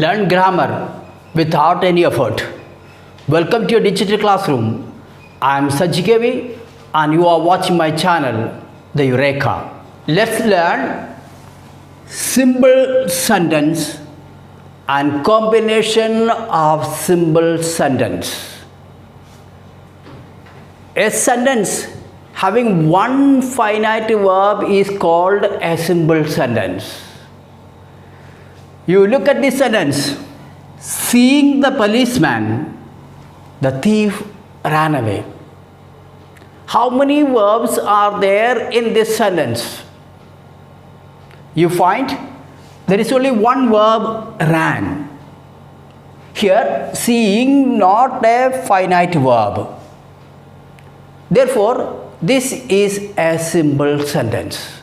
Learn grammar without any effort. Welcome to your digital classroom. I am Sajikevi and you are watching my channel, the EUREKA. Let's learn simple sentence and combination of simple sentence. A sentence having one finite verb is called a simple sentence. You look at this sentence. Seeing the policeman, the thief ran away. How many verbs are there in this sentence? You find there is only one verb, ran. Here, seeing not a finite verb. Therefore, this is a simple sentence.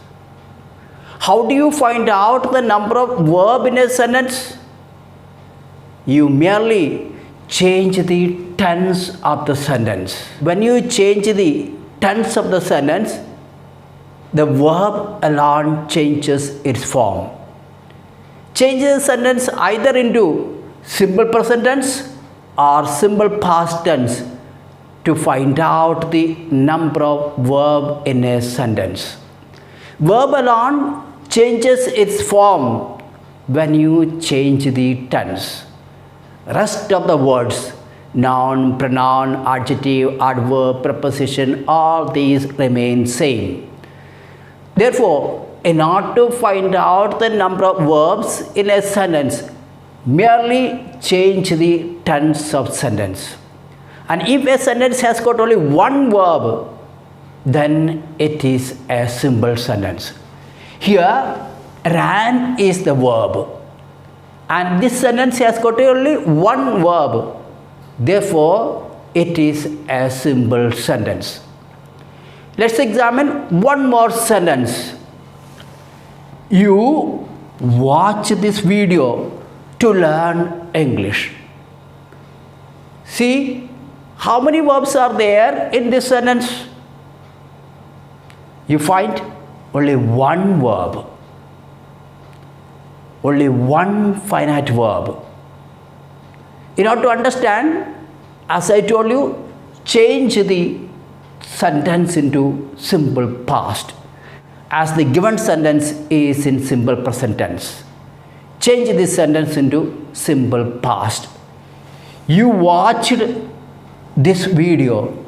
How do you find out the number of verbs in a sentence? You merely change the tense of the sentence. When you change the tense of the sentence, the verb alone changes its form. Change the sentence either into simple present tense or simple past tense to find out the number of verbs in a sentence. Verb alone changes its form when you change the tense. Rest of the words, noun, pronoun, adjective, adverb, preposition, all these remain same. Therefore, in order to find out the number of verbs in a sentence, merely change the tense of sentence. And if a sentence has got only one verb, then it is a simple sentence. Here, ran is the verb. And this sentence has got only one verb. Therefore, it is a simple sentence. Let's examine one more sentence. You watch this video to learn English. See, how many verbs are there in this sentence? You find only one verb. Only one finite verb. In order to understand, as I told you, change the sentence into simple past, as the given sentence is in simple present tense. Change this sentence into simple past. You watched this video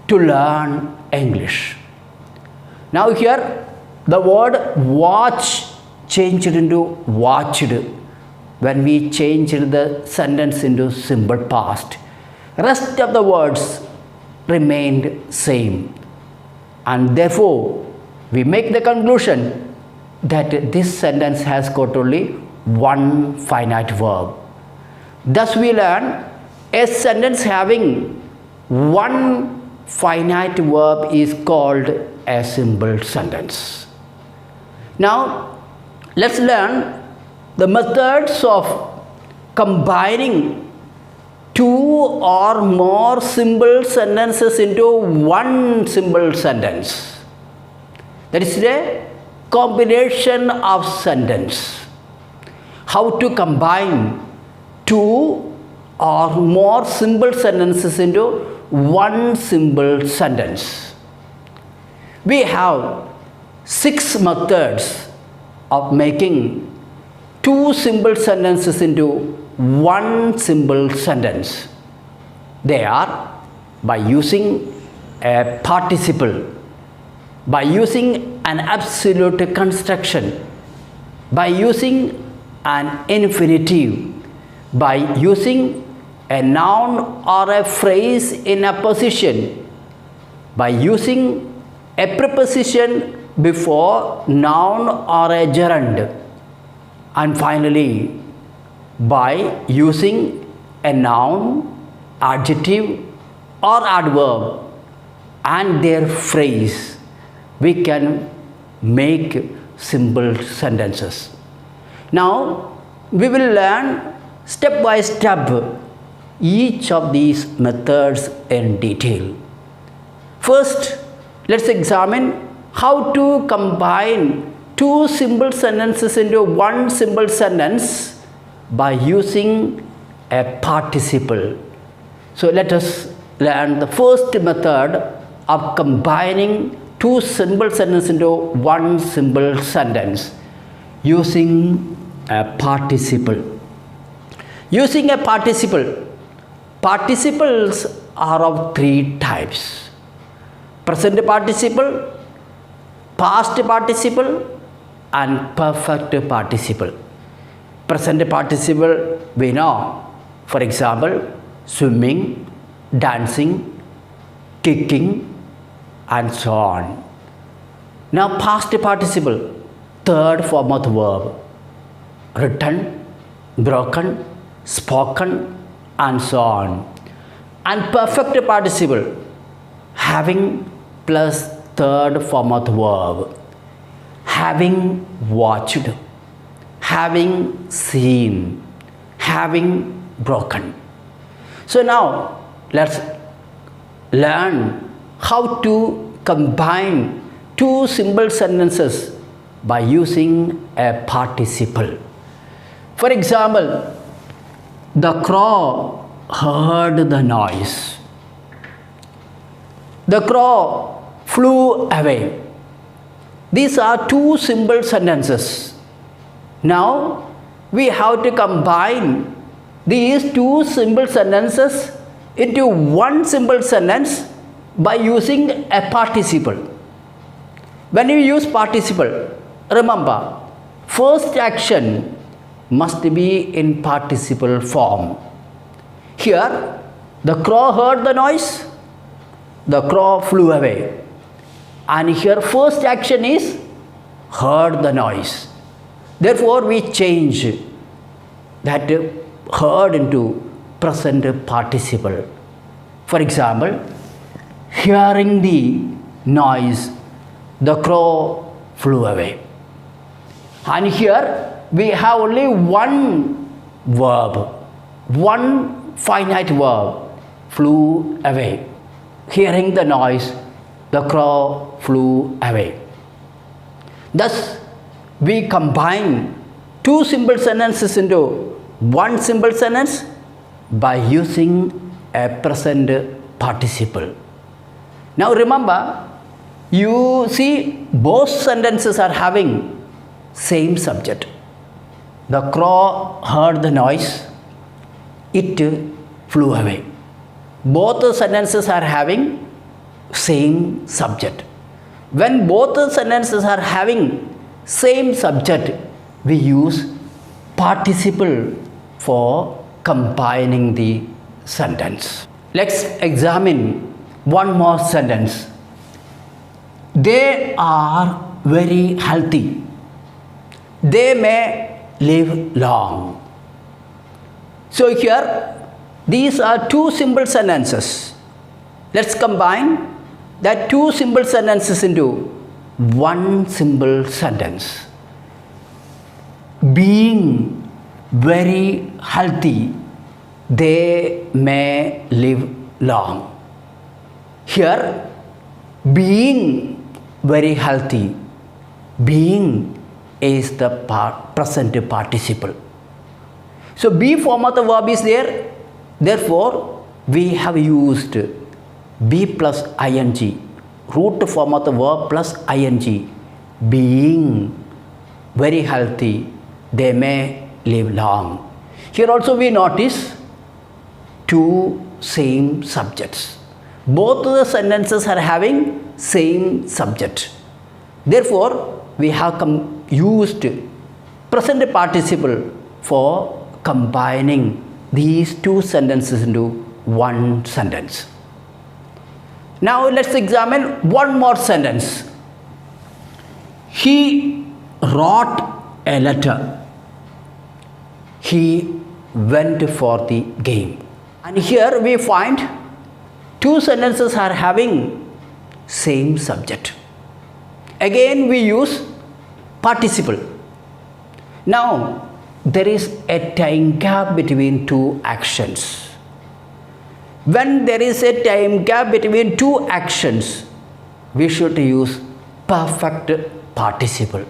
to learn English. Now here, the word watch changed into watched when we changed the sentence into simple past. Rest of the words remained same, and therefore we make the conclusion that this sentence has got only one finite verb. Thus we learn a sentence having one finite verb is called a simple sentence. Now let's learn the methods of combining two or more simple sentences into one simple sentence. That is a combination of sentence. How to combine two or more simple sentences into one simple sentence. We have 6 methods of making two simple sentences into one simple sentence. They are by using a participle, by using an absolute construction, by using an infinitive, by using a noun or a phrase in a position, by using a preposition before noun or a gerund, and finally by using a noun, adjective or adverb and their phrase, we can make simple sentences. Now we will learn step by step each of these methods in detail. First, let's examine how to combine two simple sentences into one simple sentence by using a participle. So let us learn the first method of combining two simple sentences into one simple sentence using a participle. Using a participle, participles are of three types: present participle, past participle, and perfect participle. Present participle we know, for example, swimming, dancing, kicking, and so on. Now past participle, third form of the verb: written, broken, spoken, and so on. And perfect participle, having plus third form of the verb: having watched, having seen, having broken. So now let's learn how to combine two simple sentences by using a participle. For example, the crow heard the noise. The crow flew away. These are two simple sentences. Now we have to combine these two simple sentences into one simple sentence by using a participle. When you use participle, remember, first action must be in participle form. Here, the crow heard the noise, the crow flew away. And here first action is heard the noise. Therefore, we change that heard into present participle. For example, hearing the noise, the crow flew away. And here we have only one verb, one finite verb: flew away. Hearing the noise, the crow flew away. Thus, we combine two simple sentences into one simple sentence by using a present participle. Now remember, you see both sentences are having same subject. The crow heard the noise, it flew away. Both the sentences are having same subject. When both the sentences are having same subject, we use participle for combining the sentence. Let's examine one more sentence. They are very healthy. They may live long. So here, these are two simple sentences. Let's combine that two simple sentences into one simple sentence. Being very healthy, they may live long. Here, being very healthy, being is the present participle. So be form of the verb is there. Therefore, we have used be plus ing, root form of the verb plus ing. Being very healthy, they may live long. Here also we notice two same subjects. Both the sentences are having same subject. Therefore, we have used present participle for combining these two sentences into one sentence. Now let's examine one more sentence. He wrote a letter. He went for the game. And here we find two sentences are having same subject. Again we use participle. Now there is a time gap between two actions. When there is a time gap between two actions, we should use perfect participle.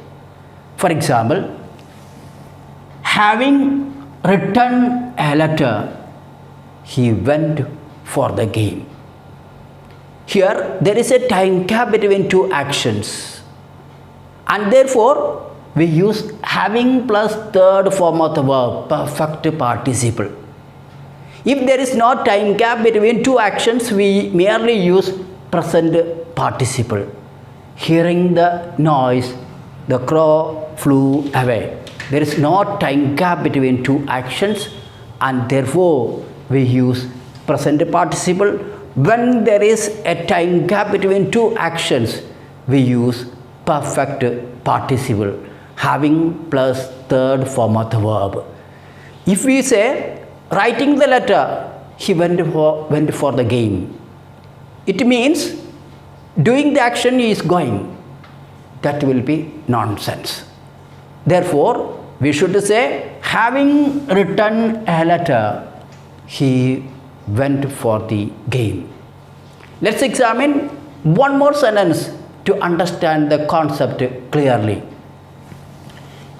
For example, having written a letter, he went for the game. Here there is a time gap between two actions, and therefore we use having plus third form of the verb, perfect participle. If there is no time gap between two actions, we merely use present participle. Hearing the noise, the crow flew away. There is no time gap between two actions, and therefore we use present participle. When there is a time gap between two actions, we use perfect participle, having plus third form of the verb. If we say writing the letter, he went for the game, it means doing the action is going. That will be nonsense. Therefore, we should say having written a letter, he went for the game. Let's examine one more sentence to understand the concept clearly.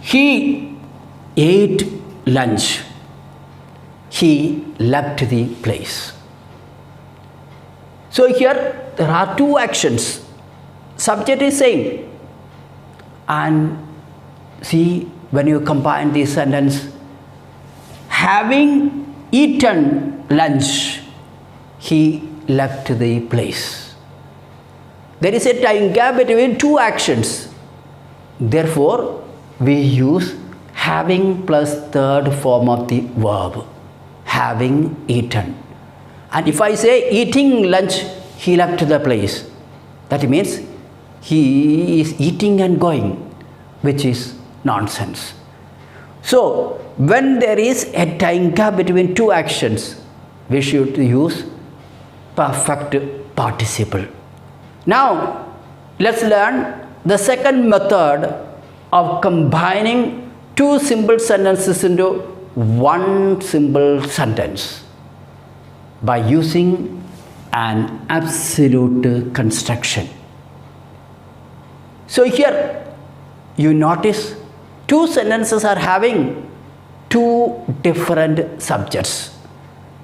He ate lunch. He left the place. So here there are two actions. Subject is same. And see, when you combine this sentence, having eaten lunch, he left the place. There is a time gap between two actions. Therefore, we use having plus third form of the verb, having eaten. And if I say eating lunch, he left the place, that means he is eating and going, which is nonsense. So, when there is a time gap between two actions, we should use perfect participle. Now, let's learn the second method of combining two simple sentences into one simple sentence by using an absolute construction. So here you notice two sentences are having two different subjects.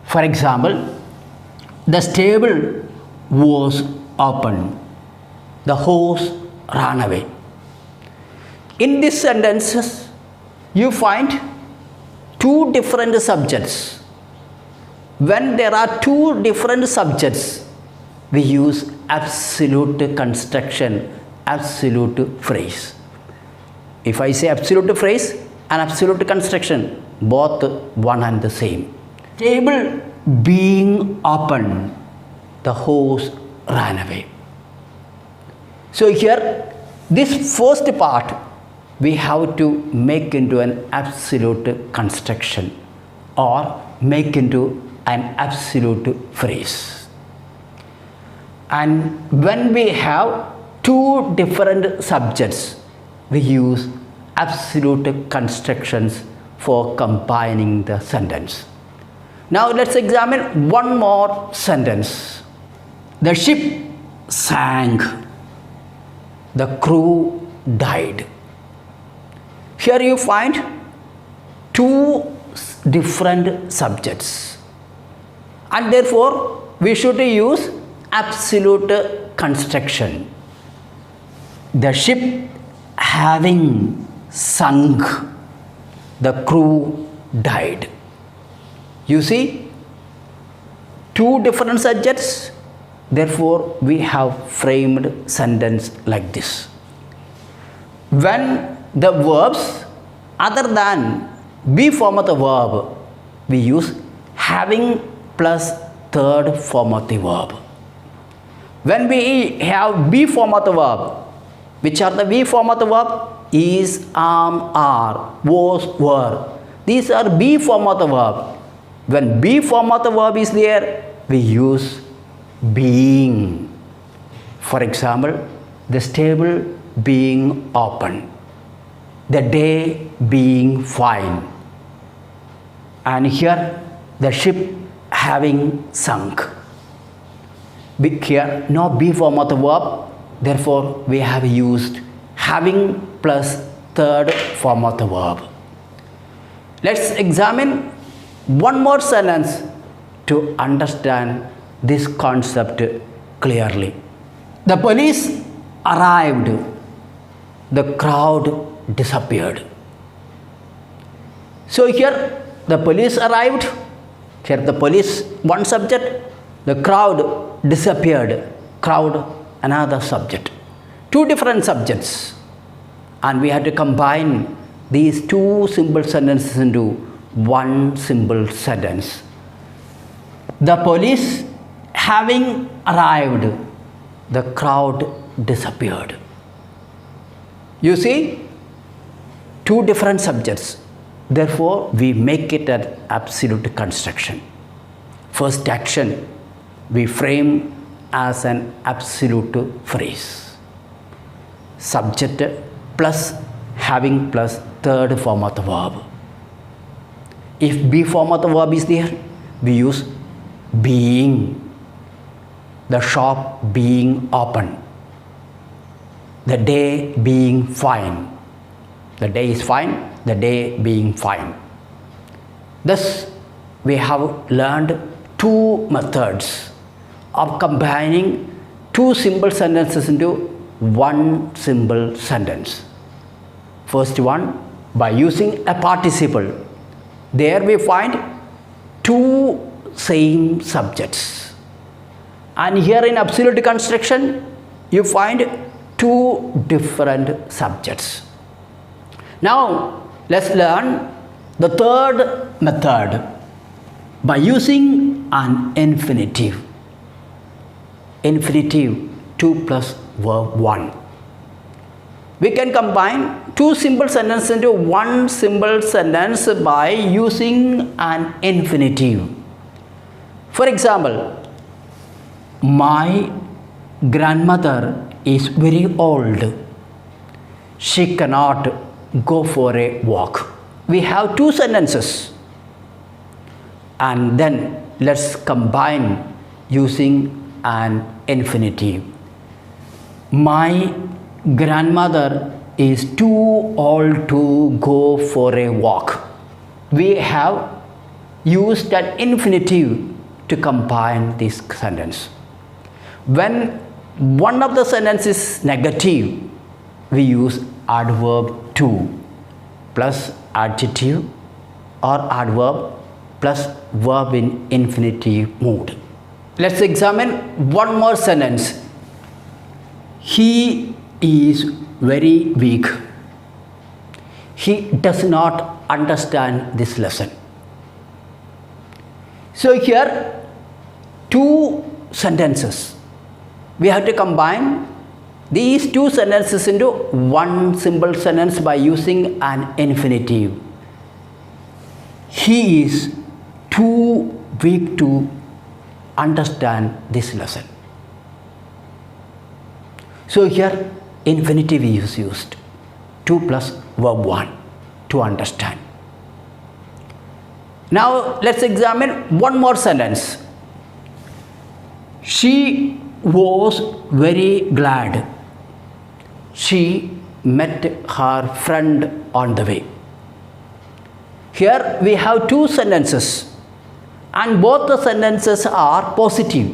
For example, the stable was open. The horse ran away. In these sentences, you find two different subjects. When there are two different subjects, we use absolute construction, absolute phrase. If I say absolute phrase and absolute construction, both one and the same. Table being open, the horse ran away. So here, this first part, we have to make into an absolute construction or make into an absolute phrase. And when we have two different subjects, we use absolute constructions for combining the sentence. Now let's examine one more sentence. The ship sank. The crew died. Here you find two different subjects, and therefore we should use absolute construction. The ship having sunk, the crew died. You see, two different subjects, therefore we have framed sentence like this. When the verbs other than be form of the verb, we use having plus third form of the verb. When we have be form of the verb, which are the be form of the verb? Is, are, was, were. These are be form of the verb. When be form of the verb is there, we use being. For example, the stable being open, the day being fine, and here the ship having sunk. Here no be form of the verb, therefore we have used having plus third form of the verb. Let's examine one more sentence to understand this concept clearly. The police arrived. The crowd disappeared. So here the police arrived. Here the police, one subject. The crowd disappeared. Crowd, another subject. Two different subjects. And we had to combine these two simple sentences into one simple sentence. The police having arrived, the crowd disappeared. You see, two different subjects. Therefore, we make it an absolute construction. First action, we frame as an absolute phrase. Subject plus having plus third form of the verb. If be form of the verb is there, we use being. The shop being open. The day being fine. The day is fine, the day being fine. Thus, we have learned two methods of combining two simple sentences into one simple sentence. First one, by using a participle. There we find two same subjects. And here in absolute construction, you find two different subjects. Now, let's learn the third method by using an infinitive. Infinitive 2 plus verb 1. We can combine two simple sentences into one simple sentence by using an infinitive. For example, my grandmother is very old. She cannot go for a walk. We have two sentences. And then let's combine using an infinitive. My grandmother is too old to go for a walk. We have used an infinitive to combine this sentence. When one of the sentences is negative, we use adverb to plus adjective or adverb plus verb in infinitive mood. Let's examine one more sentence. He is very weak. He does not understand this lesson. So here, two sentences. We have to combine these two sentences into one simple sentence by using an infinitive. He is too weak to understand this lesson. So here infinitive is used. 2 plus verb 1 to understand. Now let's examine one more sentence. She was very glad. She met her friend on the way. Here we have two sentences and both the sentences are positive.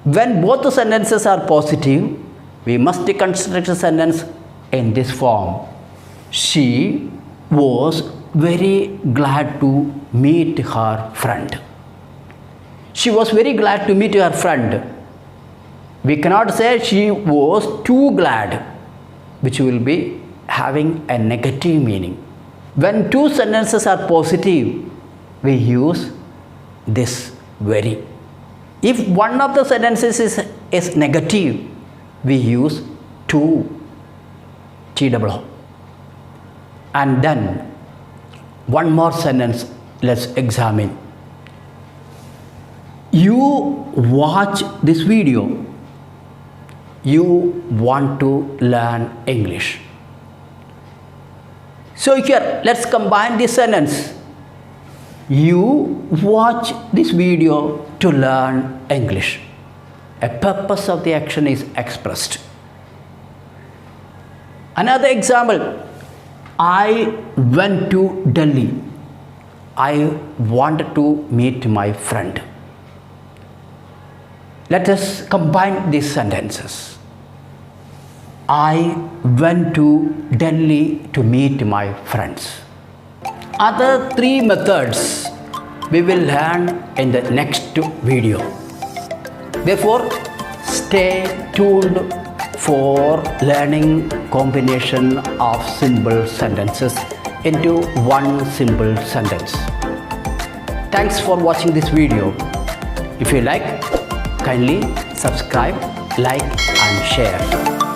When both the sentences are positive, we must construct a sentence in this form. She was very glad to meet her friend. She was very glad to meet her friend. We cannot say she was too glad, which will be having a negative meaning. When two sentences are positive, we use this very. If one of the sentences is negative, we use to, TWO. And then one more sentence, let's examine. You watch this video. You want to learn English. So here, let's combine this sentence. You watch this video to learn English. A purpose of the action is expressed. Another example. I went to Delhi. I wanted to meet my friend. Let us combine these sentences. I went to Delhi to meet my friends. Other three methods we will learn in the next video. Therefore, stay tuned for learning combination of simple sentences into one simple sentence. Thanks for watching this video. If you like, kindly subscribe, like and share.